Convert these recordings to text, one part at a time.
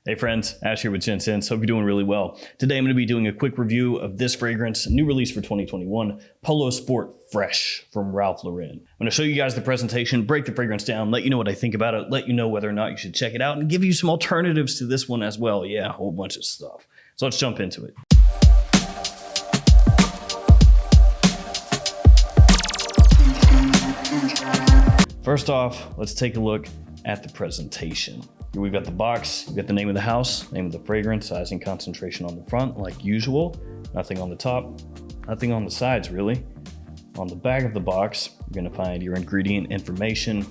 Hey friends, Ash here with Gents. Hope you're doing really well. Today I'm going to be doing a quick review of this fragrance, new release for 2021, Polo Sport Fresh from Ralph Lauren. I'm going to show you guys the presentation, break the fragrance down, let you know what I think about it, let you know whether or not you should check it out, and give you some alternatives to this one as well. Yeah, a whole bunch of stuff. So let's jump into it. First off, let's take a look at the presentation. Here we've got the box, you've got the name of the house, name of the fragrance, size and concentration on the front like usual. Nothing on the top, nothing on the sides really. On the back of the box, you're gonna find your ingredient information.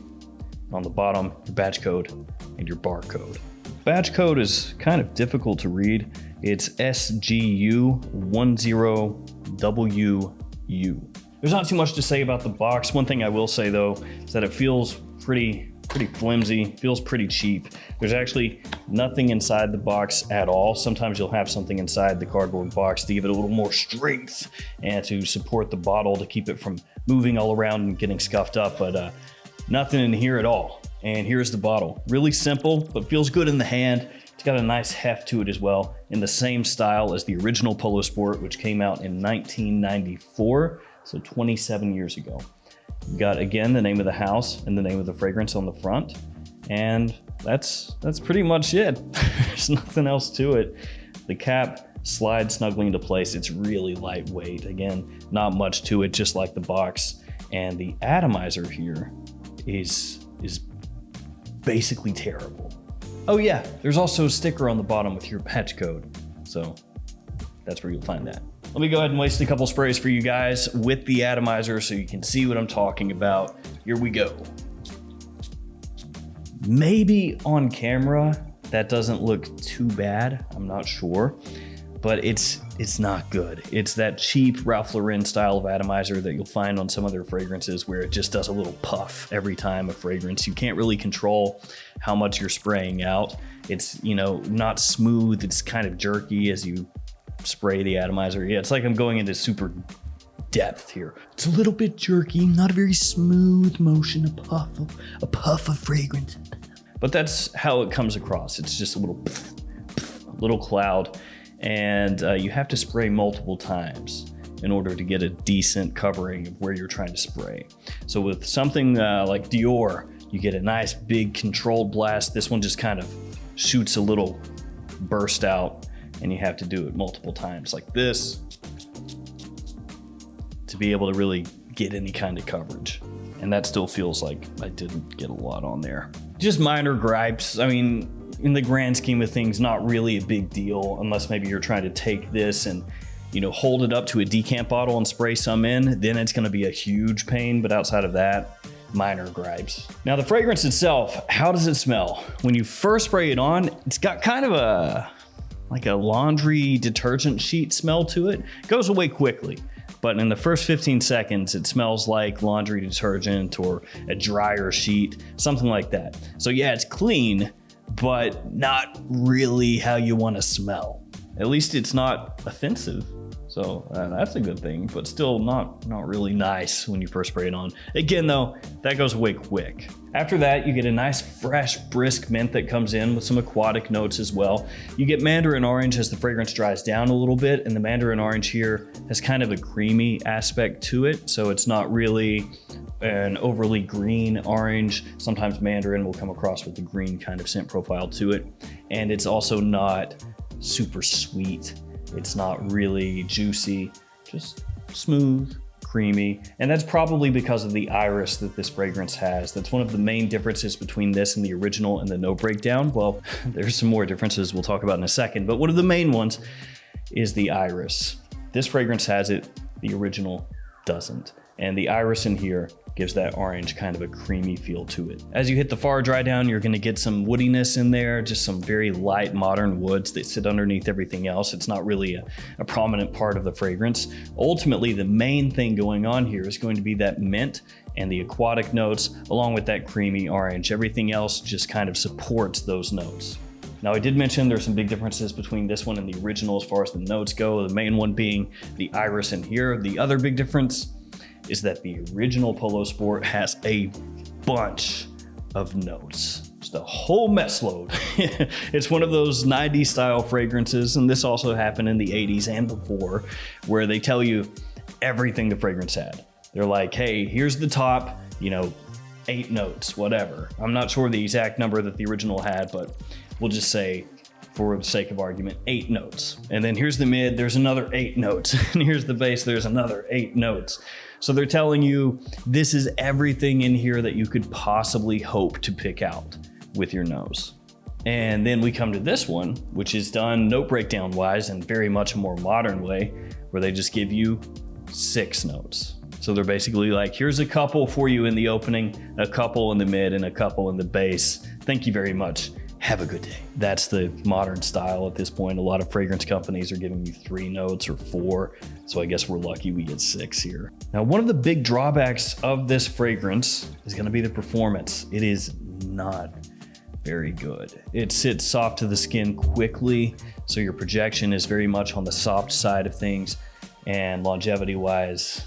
On the bottom, your batch code and your barcode. Batch code is kind of difficult to read. It's SGU10WU. There's not too much to say about the box. One thing I will say though, is that it feels pretty flimsy, feels pretty cheap. There's actually nothing inside the box at all. Sometimes you'll have something inside the cardboard box to give it a little more strength and to support the bottle to keep it from moving all around and getting scuffed up, but nothing in here at all. And here's the bottle. Really simple, but feels good in the hand. It's got a nice heft to it as well, in the same style as the original Polo Sport, which came out in 1994, so 27 years ago. You've got, again, the name of the house and the name of the fragrance on the front. And that's pretty much it. There's nothing else to it. The cap slides snugly into place. It's really lightweight. Again, not much to it, just like the box. And the atomizer here is basically terrible. Oh yeah, there's also a sticker on the bottom with your batch code. So that's where you'll find that. Let me go ahead and waste a couple sprays for you guys with the atomizer so you can see what I'm talking about. Here we go. Maybe on camera that doesn't look too bad, I'm not sure, but it's not good. It's that cheap Ralph Lauren style of atomizer that you'll find on some other fragrances where it just does a little puff every time a fragrance. You can't really control how much you're spraying out. It's, not smooth, it's kind of jerky as you spray the atomizer. Yeah, it's like I'm going into super depth here. It's a little bit jerky, not a very smooth motion, a puff of fragrance. But that's how it comes across. It's just a little cloud, and you have to spray multiple times in order to get a decent covering of where you're trying to spray. So with something like Dior, you get a nice big controlled blast. This one just kind of shoots a little burst out, and you have to do it multiple times like this to be able to really get any kind of coverage. And that still feels like I didn't get a lot on there. Just minor gripes. I mean, in the grand scheme of things, not really a big deal unless maybe you're trying to take this and hold it up to a decant bottle and spray some in, then it's gonna be a huge pain. But outside of that, minor gripes. Now the fragrance itself, how does it smell? When you first spray it on, it's got kind of like a laundry detergent sheet smell to it. It goes away quickly, but in the first 15 seconds, it smells like laundry detergent or a dryer sheet, something like that. So yeah, it's clean, but not really how you want to smell. At least it's not offensive. So that's a good thing, but still not really nice when you first spray it on. Again though, that goes away quick. After that, you get a nice fresh brisk mint that comes in with some aquatic notes as well. You get mandarin orange as the fragrance dries down a little bit, and the mandarin orange here has kind of a creamy aspect to it. So it's not really an overly green orange. Sometimes mandarin will come across with the green kind of scent profile to it. And it's also not super sweet. It's not really juicy, just smooth, creamy. And that's probably because of the iris that this fragrance has. That's one of the main differences between this and the original and the no breakdown. Well, there's some more differences we'll talk about in a second, but one of the main ones is the iris. This fragrance has it, the original doesn't. And the iris in here gives that orange kind of a creamy feel to it. As you hit the far dry down, you're gonna get some woodiness in there, just some very light modern woods that sit underneath everything else. It's not really a prominent part of the fragrance. Ultimately, the main thing going on here is going to be that mint and the aquatic notes, along with that creamy orange. Everything else just kind of supports those notes. Now, I did mention there's some big differences between this one and the original as far as the notes go, the main one being the iris in here. The other big difference is that the original Polo Sport has a bunch of notes. Just a whole mess load. It's one of those 90s style fragrances, and this also happened in the 80s and before, where they tell you everything the fragrance had. They're like, hey, here's the top, 8 notes, whatever. I'm not sure the exact number that the original had, but we'll just say, for the sake of argument, 8 notes. And then here's the mid, there's another 8 notes. And here's the bass, there's another 8 notes. So they're telling you this is everything in here that you could possibly hope to pick out with your nose. And then we come to this one, which is done note breakdown wise in very much a more modern way, where they just give you 6 notes. So they're basically like, here's a couple for you in the opening, a couple in the mid, and a couple in the bass. Thank you very much. Have a good day. That's the modern style at this point. A lot of fragrance companies are giving you 3 notes or 4. So I guess we're lucky we get 6 here. Now, one of the big drawbacks of this fragrance is going to be the performance. It is not very good. It sits soft to the skin quickly. So your projection is very much on the soft side of things. And longevity wise,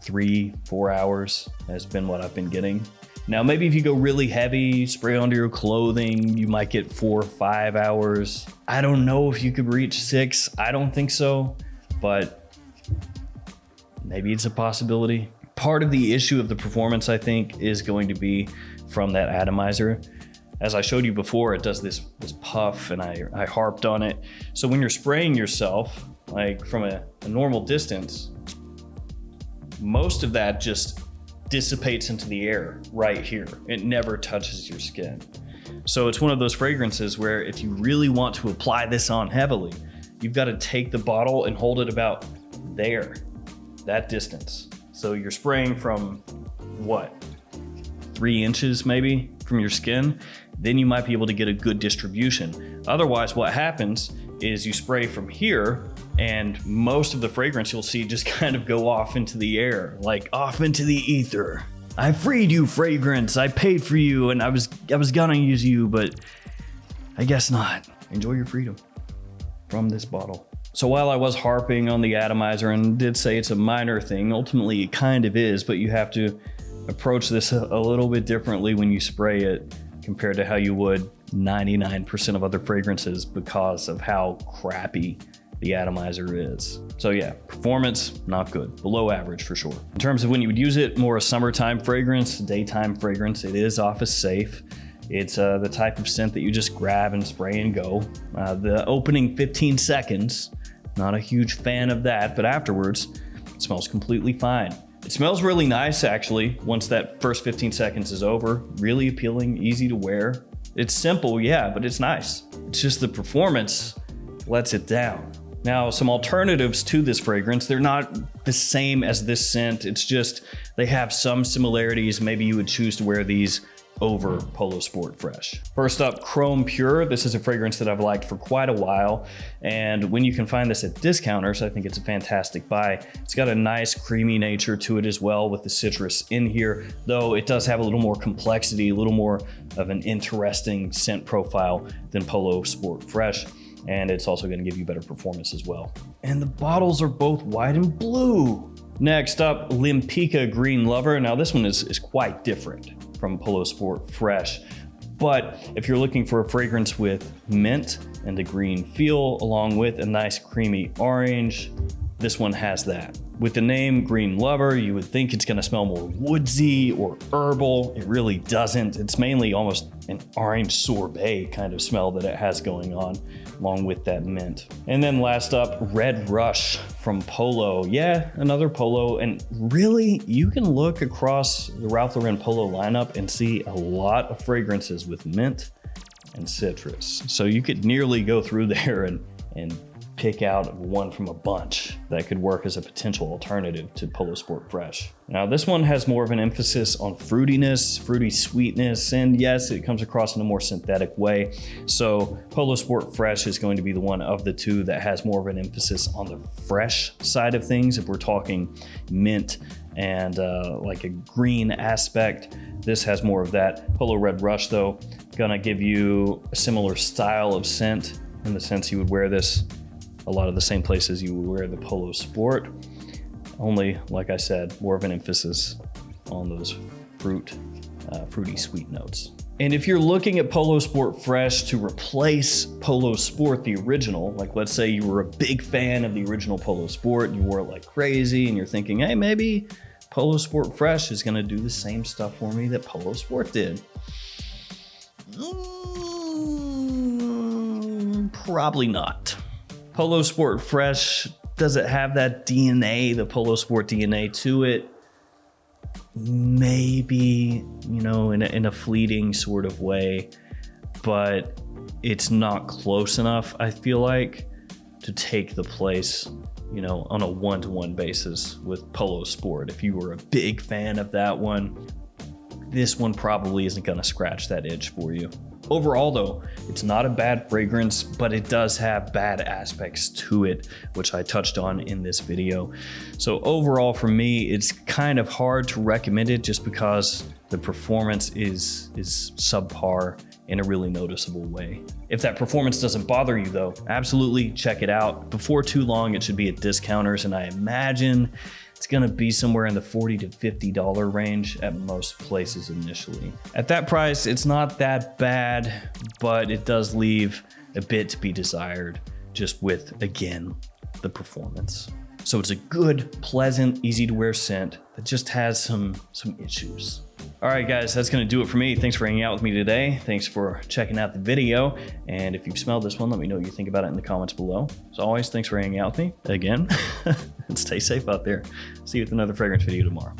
3-4 hours has been what I've been getting. Now, maybe if you go really heavy, spray onto your clothing, you might get 4 or 5 hours. I don't know if you could reach 6. I don't think so, but maybe it's a possibility. Part of the issue of the performance, I think, is going to be from that atomizer. As I showed you before, it does this puff, and I harped on it. So when you're spraying yourself, like from a normal distance, most of that just dissipates into the air right here. It never touches your skin. So it's one of those fragrances where if you really want to apply this on heavily, you've got to take the bottle and hold it about there, that distance. So you're spraying from what, 3 inches maybe from your skin, then you might be able to get a good distribution. Otherwise, what happens is you spray from here, and most of the fragrance you'll see just kind of go off into the air, like off into the ether. I freed you, fragrance. I paid for you, and I was gonna use you, but I guess not. Enjoy your freedom from this bottle. So while I was harping on the atomizer and did say it's a minor thing, ultimately it kind of is, but you have to approach this a little bit differently when you spray it compared to how you would 99% of other fragrances because of how crappy the atomizer is. So yeah, performance, not good. Below average for sure. In terms of when you would use it, more a summertime fragrance, daytime fragrance, it is office safe. It's the type of scent that you just grab and spray and go. The opening 15 seconds, not a huge fan of that, but afterwards, it smells completely fine. It smells really nice actually, once that first 15 seconds is over. Really appealing, easy to wear. It's simple, yeah, but it's nice. It's just the performance lets it down. Now, some alternatives to this fragrance, they're not the same as this scent. It's just, they have some similarities. Maybe you would choose to wear these over Polo Sport Fresh. First up, Chrome Pure. This is a fragrance that I've liked for quite a while. And when you can find this at discounters, I think it's a fantastic buy. It's got a nice creamy nature to it as well with the citrus in here, though it does have a little more complexity, a little more of an interesting scent profile than Polo Sport Fresh. And it's also going to give you better performance as well. And the bottles are both white and blue. Next up, Limpika Green Lover. Now this one is quite different from Polo Sport Fresh, but if you're looking for a fragrance with mint and a green feel along with a nice creamy orange, this one has that. With the name Green Lover, you would think it's going to smell more woodsy or herbal. It really doesn't. It's mainly almost an orange sorbet kind of smell that it has going on, along with that mint. And then last up, Red Rush from Polo. Yeah, another Polo. And really, you can look across the Ralph Lauren Polo lineup and see a lot of fragrances with mint and citrus. So you could nearly go through there and pick out one from a bunch that could work as a potential alternative to Polo Sport Fresh. Now this one has more of an emphasis on fruitiness, fruity sweetness, and yes, it comes across in a more synthetic way. So Polo Sport Fresh is going to be the one of the two that has more of an emphasis on the fresh side of things. If we're talking mint and like a green aspect, this has more of that. Polo Red Rush though, gonna give you a similar style of scent in the sense you would wear this a lot of the same places you would wear the Polo Sport, only, like I said, more of an emphasis on those fruity sweet notes. And if you're looking at Polo Sport Fresh to replace Polo Sport, the original, like let's say you were a big fan of the original Polo Sport and you wore it like crazy and you're thinking, hey, maybe Polo Sport Fresh is gonna do the same stuff for me that Polo Sport did. Probably not. Polo Sport Fresh, does it have that DNA, the Polo Sport DNA to it? Maybe, you know, in a fleeting sort of way, but it's not close enough, I feel like, to take the place, you know, on a one-to-one basis with Polo Sport. If you were a big fan of that one, this one probably isn't gonna scratch that itch for you. Overall though, it's not a bad fragrance, but it does have bad aspects to it, which I touched on in this video. So overall for me, it's kind of hard to recommend it just because the performance is subpar in a really noticeable way. If that performance doesn't bother you though, absolutely check it out. Before too long, it should be at discounters, and I imagine it's gonna be somewhere in the $40 to $50 range at most places initially. At that price, it's not that bad, but it does leave a bit to be desired just with, again, the performance. So it's a good, pleasant, easy to wear scent that just has some issues. All right, guys, that's gonna do it for me. Thanks for hanging out with me today. Thanks for checking out the video. And if you've smelled this one, let me know what you think about it in the comments below. As always, thanks for hanging out with me again. And stay safe out there. See you with another fragrance video tomorrow.